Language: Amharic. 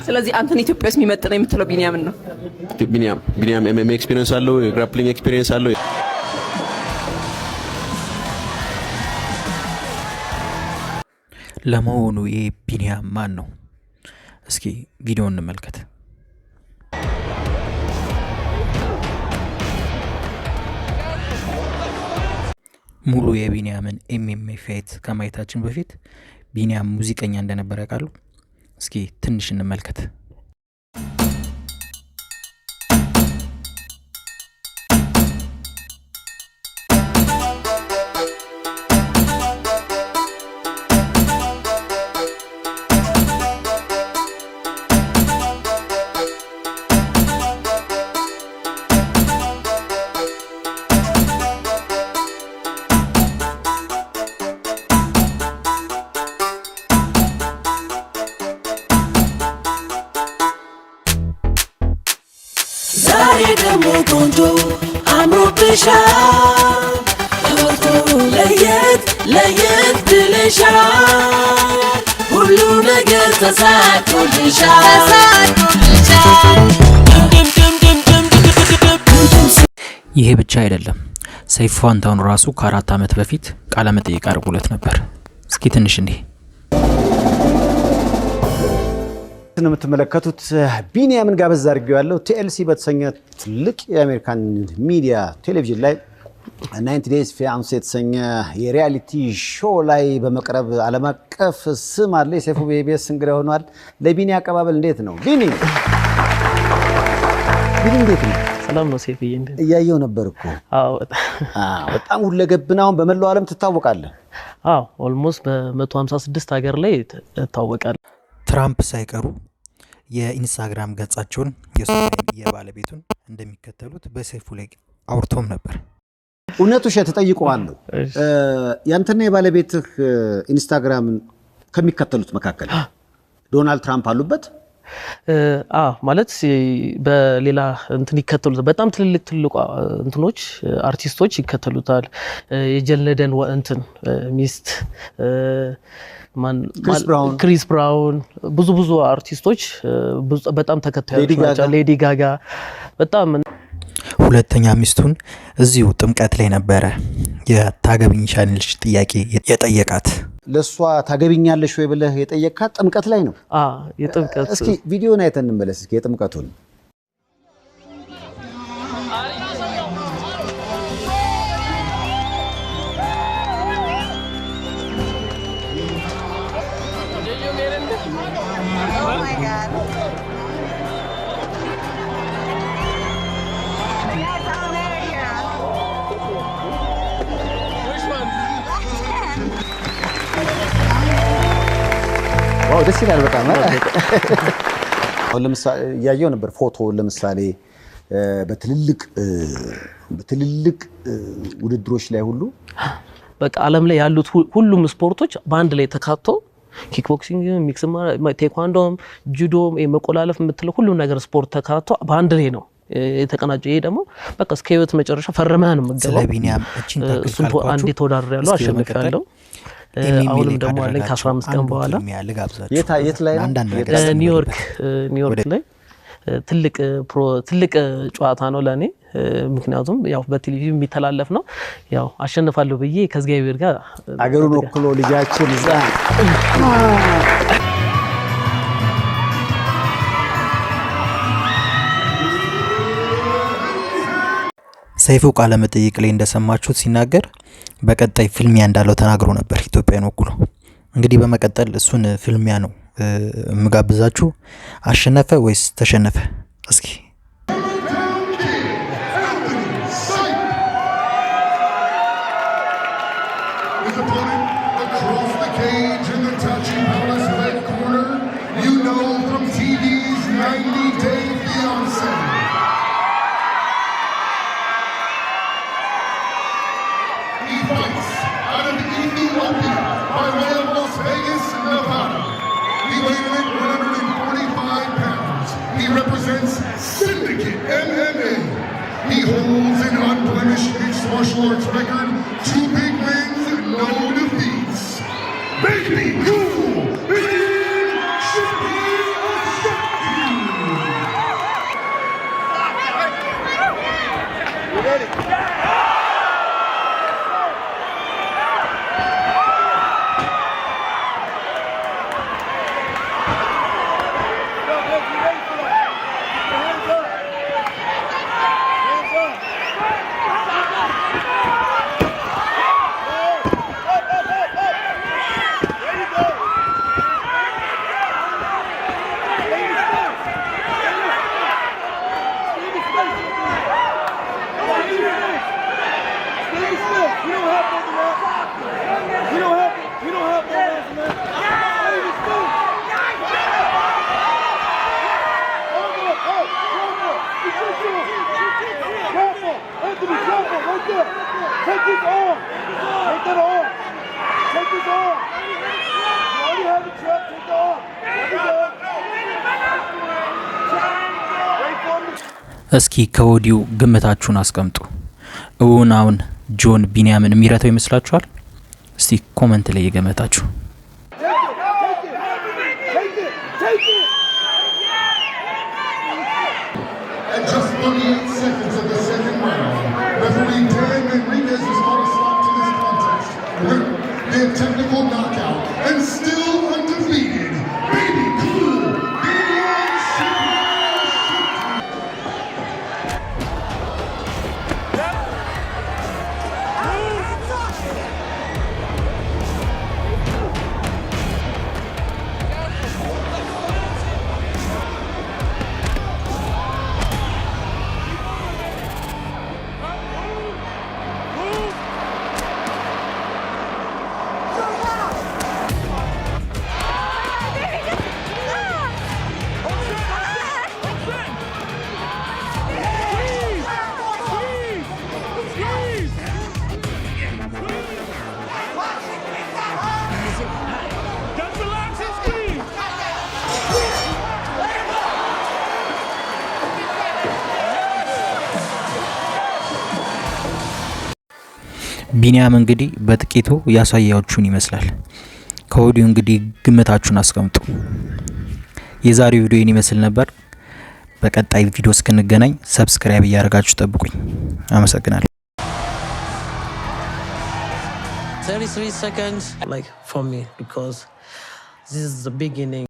ስለዚህ አንተን ኢትዮጵያ ውስጥ የሚመጥነው የምትለው ቢኒያምን ነው? ቢኒያም ኤምኤምኤ ኤክስፒሪየንስ አለው፣ የግራፕሊንግ ኤክስፒሪየንስ አለው። ለመሆኑ ይህ ቢኒያም ማን ነው? እስኪ ቪዲዮ እንመልከት። ሙሉ የቢኒያምን ኤምኤምኤ ፋይት ከማየታችን በፊት ቢኒያም ሙዚቀኛ እንደነበረ ያውቃሉ? እስኪ ትንሽ እንመልከት። ዛሬ ደግሞ ቆንጆ አምሮብሻል፣ ለየት ብለሻል፣ ሁሉ ነገር ተሳክቶልሻል። ይሄ ብቻ አይደለም፣ ሰይፉ ፋንታሁን ራሱ ከ4 ዓመት በፊት ቃለ መጠይቅ አድርጎለት ነበር። እስኪ ትንሽ እንዴ ነው የምትመለከቱት። ቢኒያምን ጋበዝ አድርጌው ያለው ቲኤልሲ በተሰኘ ትልቅ የአሜሪካን ሚዲያ ቴሌቪዥን ላይ 90 ዴይስ ፊያንሴ የተሰኘ የሪያሊቲ ሾው ላይ በመቅረብ ዓለም አቀፍ ስም አለ። ሰይፉ በኢቢኤስ እንግዳ ሆኗል። ለቢኒ አቀባበል እንዴት ነው? ቢኒ እንዴት ነው? ሰላም ነው ሰይፉዬ? እንዴት እያየው ነበር እኮ። በጣም ሁለገብናው በመላው ዓለም ትታወቃለህ። ኦልሞስት በ156 ሀገር ላይ ትታወቃለህ። ትራምፕ ሳይቀሩ የኢንስታግራም ገጻቸውን የባለቤቱን እንደሚከተሉት በሰይፉ ላይ አውርቶም ነበር። እውነቱ ሸት ተጠይቀዋለሁ። ያንተና የባለቤትህ ኢንስታግራም ከሚከተሉት መካከል ዶናልድ ትራምፕ አሉበት? ማለት በሌላ እንትን ይከተሉታል። በጣም ትልልቅ እንትኖች አርቲስቶች ይከተሉታል። የጀልነደን እንትን ሚስት ክሪስ ብራውን ብዙ አርቲስቶች በጣም ተከታዮች ናቸው። ሌዲ ጋጋ በጣም ሁለተኛ ሚስቱን እዚሁ ጥምቀት ላይ ነበረ የታገቢኛለሽ ጥያቄ የጠየቃት። ለሷ ታገቢኛለሽ ወይ ብለህ የጠየቃት ጥምቀት ላይ ነው? የጥምቀት። እስኪ ቪዲዮን አይተን እንመለስ። እስኪ የጥምቀቱን ደስ ይላል በጣም። ለምሳሌ ያየው ነበር ፎቶ። ለምሳሌ በትልልቅ ውድድሮች ላይ ሁሉ በቃ ዓለም ላይ ያሉት ሁሉም ስፖርቶች በአንድ ላይ ተካቶ ኪክቦክሲንግ፣ ሚክስ፣ ቴኳንዶም፣ ጁዶም፣ መቆላለፍ የምትለው ሁሉ ነገር ስፖርት ተካቶ በአንድ ላይ ነው የተቀናጀው። ይሄ ደግሞ በቃ እስከ ህይወት መጨረሻ ፈርመህ ነው የምትገባው። ስለቢኒያም እቺን ተከታተሉ። አንዴ ተወዳድሬ ያለው አሸንፌያለሁ። አሁንም ደግሞ አለኝ ከ15 ቀን በኋላ የት ላይ ነው? ኒውዮርክ ላይ ትልቅ ጨዋታ ነው ለኔ። ምክንያቱም ያው በቴሌቪዥን የሚተላለፍ ነው። ያው አሸንፋለሁ ብዬ ከእግዚአብሔር ጋር አገሩን ወክሎ ልጃችን እዛ ሰይፉ ቃለ መጠይቅ ላይ እንደሰማችሁት ሲናገር በቀጣይ ፊልሚያ እንዳለው ተናግሮ ነበር ኢትዮጵያን ወክሎ። እንግዲህ በመቀጠል እሱን ፊልሚያ ነው ምጋብዛችሁ። አሸነፈ ወይስ ተሸነፈ? እስኪ martial arts record, 2 big wins, no defeats. Baby, cool, big champion of እስኪ ከወዲሁ ግምታችሁን አስቀምጡ። እውን አሁን ጆን ቢኒያምን የሚረታው ይመስላችኋል? እስቲ ኮሜንት ላይ የገመታችሁ። At just 38 seconds of the second round, referee Dan Enriquez has brought a stop to this contest. Their technical knockout and still undefeated, Baby Cool, ቢኒያም እንግዲህ በጥቂቱ ያሳያችሁን ይመስላል። ከወዲሁ እንግዲህ ግምታችሁን አስቀምጡ። የዛሬው ቪዲዮ ይመስል ነበር። በቀጣይ ቪዲዮ እስክንገናኝ ሰብስክራይብ እያደረጋችሁ ጠብቁኝ። አመሰግናለሁ። 33 seconds like for me because this is the beginning.